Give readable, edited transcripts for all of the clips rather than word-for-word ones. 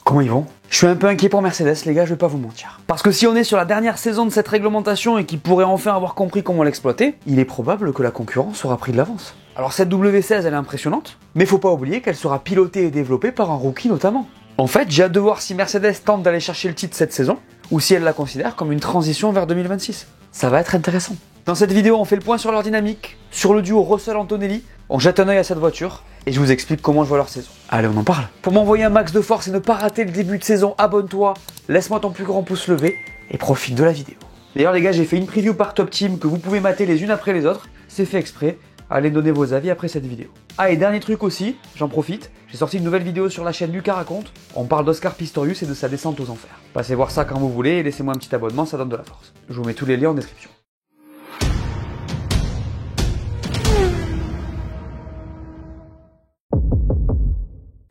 Comment ils vont? Je suis un peu inquiet pour Mercedes, les gars, je vais pas vous mentir. Parce que si on est sur la dernière saison de cette réglementation et qu'ils pourraient enfin avoir compris comment l'exploiter, il est probable que la concurrence aura pris de l'avance. Alors cette W16, elle est impressionnante, mais faut pas oublier qu'elle sera pilotée et développée par un rookie notamment. En fait, j'ai hâte de voir si Mercedes tente d'aller chercher le titre cette saison, ou si elle la considère comme une transition vers 2026. Ça va être intéressant. Dans cette vidéo, on fait le point sur leur dynamique, sur le duo Russell-Antonelli, on jette un œil à cette voiture, et je vous explique comment je vois leur saison. Allez, on en parle. Pour m'envoyer un max de force et ne pas rater le début de saison, abonne-toi, laisse-moi ton plus grand pouce levé, et profite de la vidéo. D'ailleurs les gars, j'ai fait une preview par Top Team que vous pouvez mater les unes après les autres, c'est fait exprès, allez donner vos avis après cette vidéo. Ah et dernier truc aussi, j'en profite, j'ai sorti une nouvelle vidéo sur la chaîne Lucas Raconte, on parle d'Oscar Pistorius et de sa descente aux enfers. Passez voir ça quand vous voulez et laissez-moi un petit abonnement, ça donne de la force. Je vous mets tous les liens en description.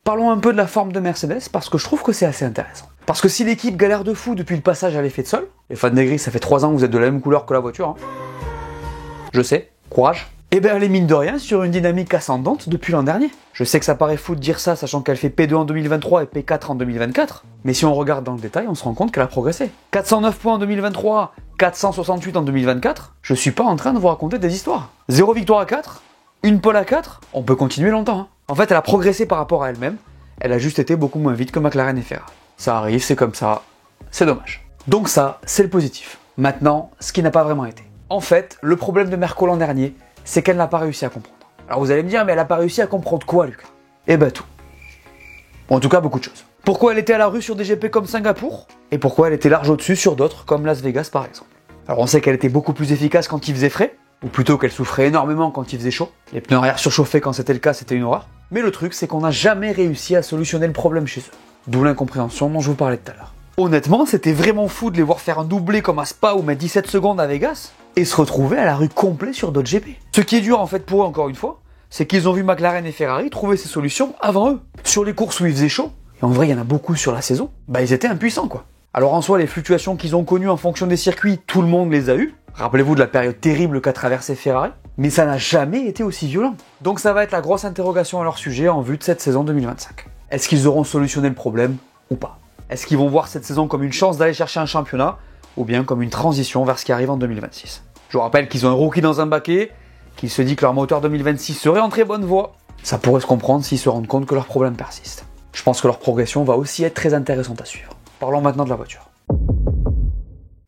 Parlons un peu de la forme de Mercedes parce que je trouve que c'est assez intéressant. Parce que si l'équipe galère de fou depuis le passage à l'effet de sol, les fans des grilles, ça fait 3 ans que vous êtes de la même couleur que la voiture, hein. Je sais, courage. Et ben elle est mine de rien sur une dynamique ascendante depuis l'an dernier. Je sais que ça paraît fou de dire ça sachant qu'elle fait P2 en 2023 et P4 en 2024, mais si on regarde dans le détail, on se rend compte qu'elle a progressé. 409 points en 2023, 468 en 2024, je suis pas en train de vous raconter des histoires. 0 victoire à 4, une pole à 4, on peut continuer longtemps, hein. En fait, elle a progressé par rapport à elle-même, elle a juste été beaucoup moins vite que McLaren et Ferrari. Ça arrive, c'est comme ça, c'est dommage. Donc ça, c'est le positif. Maintenant, ce qui n'a pas vraiment été. En fait, le problème de Merco l'an dernier, c'est qu'elle n'a pas réussi à comprendre. Alors vous allez me dire, mais elle n'a pas réussi à comprendre quoi, Lucas? Eh ben tout. Bon, en tout cas, beaucoup de choses. Pourquoi elle était à la rue sur des GP comme Singapour, et pourquoi elle était large au-dessus sur d'autres, comme Las Vegas par exemple. Alors on sait qu'elle était beaucoup plus efficace quand il faisait frais, ou plutôt qu'elle souffrait énormément quand il faisait chaud. Les pneus arrière surchauffaient quand c'était le cas, c'était une horreur. Mais le truc, c'est qu'on n'a jamais réussi à solutionner le problème chez eux. D'où l'incompréhension dont je vous parlais tout à l'heure. Honnêtement, c'était vraiment fou de les voir faire un doublé comme à Spa ou mettre 17 secondes à Vegas, et se retrouver à la rue complet sur d'autres GP. Ce qui est dur en fait pour eux, encore une fois, c'est qu'ils ont vu McLaren et Ferrari trouver ces solutions avant eux. Sur les courses où il faisait chaud, et en vrai il y en a beaucoup sur la saison, bah ils étaient impuissants quoi. Alors en soi, les fluctuations qu'ils ont connues en fonction des circuits, tout le monde les a eues. Rappelez-vous de la période terrible qu'a traversé Ferrari, mais ça n'a jamais été aussi violent. Donc ça va être la grosse interrogation à leur sujet en vue de cette saison 2025. Est-ce qu'ils auront solutionné le problème ou pas? Est-ce qu'ils vont voir cette saison comme une chance d'aller chercher un championnat ou bien comme une transition vers ce qui arrive en 2026? Je vous rappelle qu'ils ont un rookie dans un baquet, qu'il se dit que leur moteur 2026 serait en très bonne voie. Ça pourrait se comprendre s'ils se rendent compte que leurs problèmes persistent. Je pense que leur progression va aussi être très intéressante à suivre. Parlons maintenant de la voiture.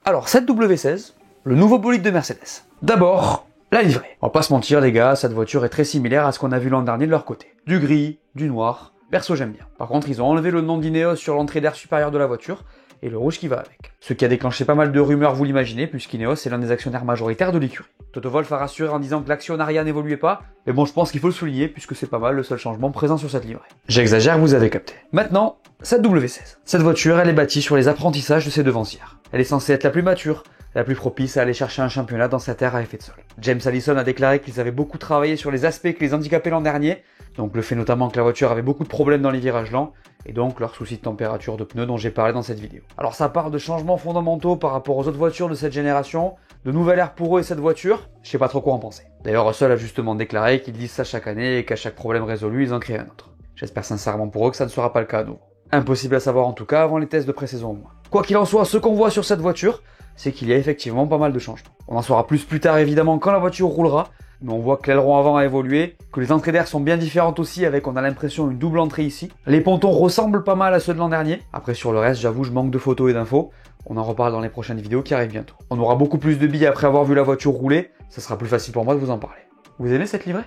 Alors, cette W16, le nouveau bolide de Mercedes. D'abord, la livrée. On va pas se mentir les gars, cette voiture est très similaire à ce qu'on a vu l'an dernier de leur côté. Du gris, du noir, perso j'aime bien. Par contre, ils ont enlevé le nom d'Ineos sur l'entrée d'air supérieure de la voiture, et le rouge qui va avec. Ce qui a déclenché pas mal de rumeurs, vous l'imaginez, puisqu'Ineos est l'un des actionnaires majoritaires de l'écurie. Toto Wolff a rassuré en disant que l'actionnariat n'évoluait pas, mais bon, je pense qu'il faut le souligner, puisque c'est pas mal le seul changement présent sur cette livrée. J'exagère, vous avez capté. Maintenant, cette W16. Cette voiture, elle est bâtie sur les apprentissages de ses devancières. Elle est censée être la plus mature, la plus propice à aller chercher un championnat dans cette ère à effet de sol. James Allison a déclaré qu'ils avaient beaucoup travaillé sur les aspects que les handicapaient l'an dernier, donc le fait notamment que la voiture avait beaucoup de problèmes dans les virages lents, et donc leurs soucis de température de pneus dont j'ai parlé dans cette vidéo. Alors ça part de changements fondamentaux par rapport aux autres voitures de cette génération, de nouvelle ère pour eux et cette voiture, je sais pas trop quoi en penser. D'ailleurs Russell a justement déclaré qu'ils disent ça chaque année et qu'à chaque problème résolu, ils en créent un autre. J'espère sincèrement pour eux que ça ne sera pas le cas à nouveau. Impossible à savoir en tout cas avant les tests de pré-saison au moins. Quoi qu'il en soit, ce qu'on voit sur cette voiture, c'est qu'il y a effectivement pas mal de changements. On en saura plus tard évidemment quand la voiture roulera, mais on voit que l'aileron avant a évolué, que les entrées d'air sont bien différentes aussi avec, on a l'impression, une double entrée ici. Les pontons ressemblent pas mal à ceux de l'an dernier. Après sur le reste, j'avoue, je manque de photos et d'infos. On en reparle dans les prochaines vidéos qui arrivent bientôt. On aura beaucoup plus de billes après avoir vu la voiture rouler, ça sera plus facile pour moi de vous en parler. Vous aimez cette livrée?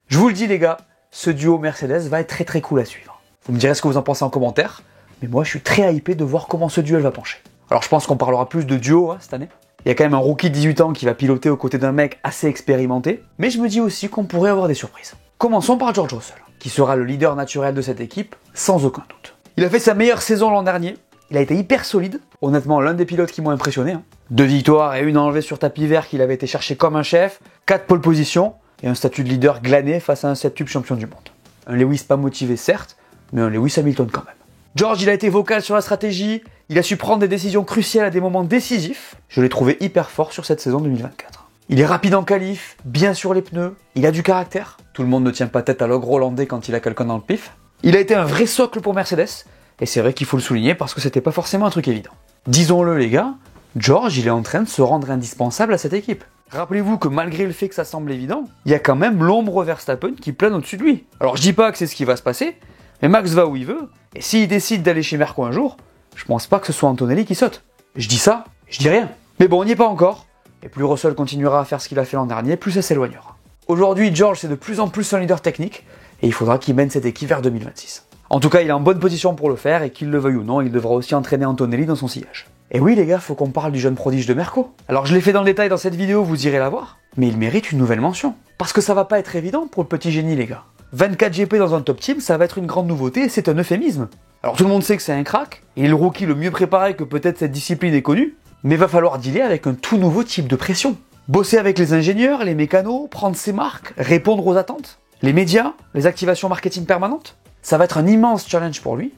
Je vous le dis les gars, ce duo Mercedes va être très cool à suivre. Vous me direz ce que vous en pensez en commentaire, mais moi je suis très hypé de voir comment ce duel va pencher. Alors je pense qu'on parlera plus de duo cette année. Il y a quand même un rookie de 18 ans qui va piloter aux côtés d'un mec assez expérimenté, mais je me dis aussi qu'on pourrait avoir des surprises. Commençons par George Russell, qui sera le leader naturel de cette équipe, sans aucun doute. Il a fait sa meilleure saison l'an dernier, il a été hyper solide, honnêtement l'un des pilotes qui m'ont impressionné. 2 victoires et une enlevée sur tapis vert qu'il avait été chercher comme un chef, 4 pole positions et un statut de leader glané face à un septuple champion du monde. Un Lewis pas motivé certes, mais un Lewis Hamilton quand même. George, il a été vocal sur la stratégie, il a su prendre des décisions cruciales à des moments décisifs. Je l'ai trouvé hyper fort sur cette saison 2024. Il est rapide en qualif, bien sur les pneus, il a du caractère. Tout le monde ne tient pas tête à l'ogre hollandais quand il a quelqu'un dans le pif. Il a été un vrai socle pour Mercedes, et c'est vrai qu'il faut le souligner parce que c'était pas forcément un truc évident. Disons-le les gars, George il est en train de se rendre indispensable à cette équipe. Rappelez-vous que malgré le fait que ça semble évident, il y a quand même l'ombre Verstappen qui plane au-dessus de lui. Alors je dis pas que c'est ce qui va se passer, mais Max va où il veut, et s'il décide d'aller chez Merco un jour, je pense pas que ce soit Antonelli qui saute. Je dis ça, je dis rien. Mais bon, on n'y est pas encore, et plus Russell continuera à faire ce qu'il a fait l'an dernier, plus ça s'éloignera. Aujourd'hui, George c'est de plus en plus un leader technique, et il faudra qu'il mène cette équipe vers 2026. En tout cas, il est en bonne position pour le faire, et qu'il le veuille ou non, il devra aussi entraîner Antonelli dans son sillage. Et oui les gars, faut qu'on parle du jeune prodige de Merco. Alors je l'ai fait dans le détail dans cette vidéo, vous irez la voir, mais il mérite une nouvelle mention. Parce que ça va pas être évident pour le petit génie les gars. 24 GP dans un top team, ça va être une grande nouveauté et c'est un euphémisme. Alors tout le monde sait que c'est un crack, il est le rookie le mieux préparé que peut-être cette discipline est connue, mais va falloir dealer avec un tout nouveau type de pression. Bosser avec les ingénieurs, les mécanos, prendre ses marques, répondre aux attentes, les médias, les activations marketing permanentes. Ça va être un immense challenge pour lui.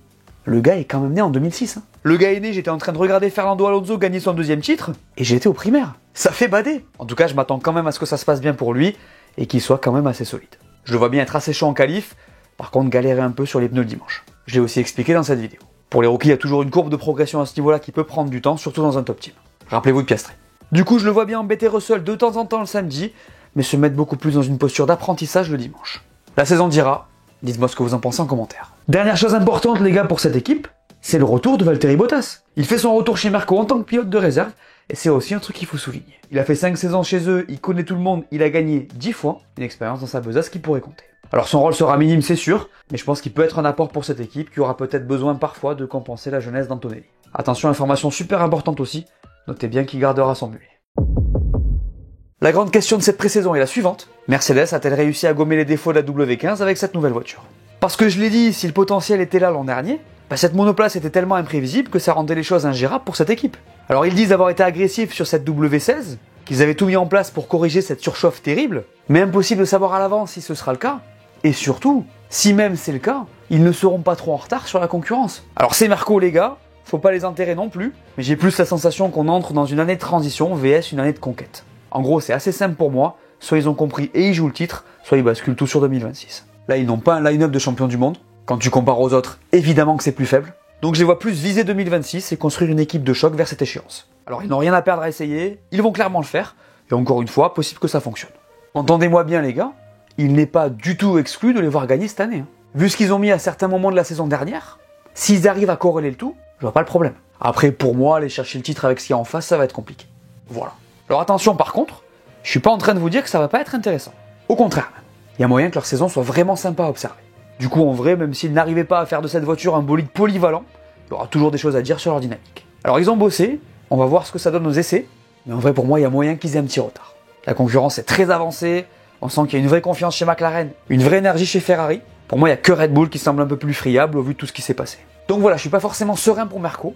Le gars est quand même né en 2006. Hein. Le gars est né, j'étais en train de regarder Fernando Alonso gagner son 2e titre, et j'étais au primaire. Ça fait bader. En tout cas, je m'attends quand même à ce que ça se passe bien pour lui, et qu'il soit quand même assez solide. Je le vois bien être assez chaud en qualif, par contre galérer un peu sur les pneus le dimanche. Je l'ai aussi expliqué dans cette vidéo. Pour les rookies, il y a toujours une courbe de progression à ce niveau-là qui peut prendre du temps, surtout dans un top team. Rappelez-vous de Piastri. Du coup, je le vois bien embêter Russell de temps en temps le samedi, mais se mettre beaucoup plus dans une posture d'apprentissage le dimanche. La saison dira, dites-moi ce que vous en pensez en commentaire. Dernière chose importante les gars pour cette équipe, c'est le retour de Valtteri Bottas. Il fait son retour chez Merco en tant que pilote de réserve, et c'est aussi un truc qu'il faut souligner. Il a fait 5 saisons chez eux, il connaît tout le monde, il a gagné 10 fois, une expérience dans sa besace qui pourrait compter. Alors son rôle sera minime c'est sûr, mais je pense qu'il peut être un apport pour cette équipe qui aura peut-être besoin parfois de compenser la jeunesse d'Antonelli. Attention, information super importante aussi, notez bien qu'il gardera son mulet. La grande question de cette pré-saison est la suivante. Mercedes a-t-elle réussi à gommer les défauts de la W15 avec cette nouvelle voiture? Parce que je l'ai dit, si le potentiel était là l'an dernier, cette monoplace était tellement imprévisible que ça rendait les choses ingérables pour cette équipe. Alors ils disent avoir été agressifs sur cette W16, qu'ils avaient tout mis en place pour corriger cette surchauffe terrible, mais impossible de savoir à l'avance si ce sera le cas. Et surtout, si même c'est le cas, ils ne seront pas trop en retard sur la concurrence. Alors c'est Merco les gars, faut pas les enterrer non plus, mais j'ai plus la sensation qu'on entre dans une année de transition vs une année de conquête. En gros c'est assez simple pour moi, soit ils ont compris et ils jouent le titre, soit ils basculent tout sur 2026. Là ils n'ont pas un line-up de champion du monde, quand tu compares aux autres, évidemment que c'est plus faible. Donc je les vois plus viser 2026 et construire une équipe de choc vers cette échéance. Alors ils n'ont rien à perdre à essayer, ils vont clairement le faire, et encore une fois, possible que ça fonctionne. Entendez-moi bien les gars, il n'est pas du tout exclu de les voir gagner cette année. Vu ce qu'ils ont mis à certains moments de la saison dernière, s'ils arrivent à corréler le tout, je vois pas le problème. Après pour moi, aller chercher le titre avec ce qu'il y a en face, ça va être compliqué. Voilà. Alors attention par contre, je suis pas en train de vous dire que ça va pas être intéressant. Au contraire, il y a moyen que leur saison soit vraiment sympa à observer. Du coup, en vrai, même s'ils n'arrivaient pas à faire de cette voiture un bolide polyvalent, il y aura toujours des choses à dire sur leur dynamique. Alors ils ont bossé, on va voir ce que ça donne aux essais, mais en vrai pour moi, il y a moyen qu'ils aient un petit retard. La concurrence est très avancée, on sent qu'il y a une vraie confiance chez McLaren, une vraie énergie chez Ferrari. Pour moi, il n'y a que Red Bull qui semble un peu plus friable au vu de tout ce qui s'est passé. Donc voilà, je suis pas forcément serein pour Merco,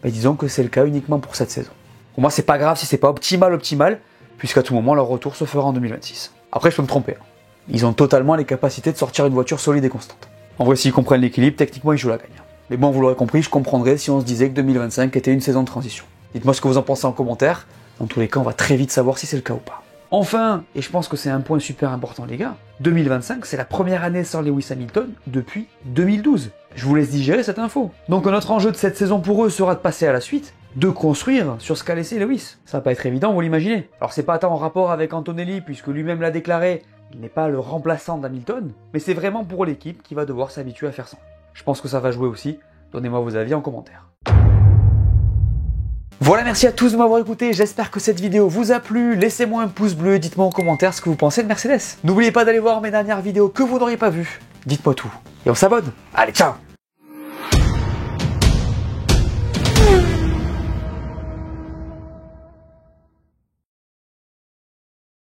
mais disons que c'est le cas uniquement pour cette saison. Pour moi, c'est pas grave si c'est pas optimal, puisqu'à tout moment, leur retour se fera en 2026. Après, je peux me tromper. Ils ont totalement les capacités de sortir une voiture solide et constante. En vrai, s'ils comprennent l'équilibre, techniquement, ils jouent la gagne. Mais bon, vous l'aurez compris, je comprendrais si on se disait que 2025 était une saison de transition. Dites-moi ce que vous en pensez en commentaire. Dans tous les cas, on va très vite savoir si c'est le cas ou pas. Enfin, et je pense que c'est un point super important les gars, 2025 c'est la première année sans Lewis Hamilton depuis 2012. Je vous laisse digérer cette info. Donc notre enjeu de cette saison pour eux sera de passer à la suite, de construire sur ce qu'a laissé Lewis. Ça va pas être évident, vous l'imaginez. Alors c'est pas tant en rapport avec Antonelli, puisque lui-même l'a déclaré, il n'est pas le remplaçant d'Hamilton, mais c'est vraiment pour l'équipe qui va devoir s'habituer à faire ça. Je pense que ça va jouer aussi, donnez-moi vos avis en commentaire. Voilà, merci à tous de m'avoir écouté, j'espère que cette vidéo vous a plu, laissez-moi un pouce bleu et dites-moi en commentaire ce que vous pensez de Mercedes. N'oubliez pas d'aller voir mes dernières vidéos que vous n'auriez pas vues, dites-moi tout, et on s'abonne. Allez, ciao!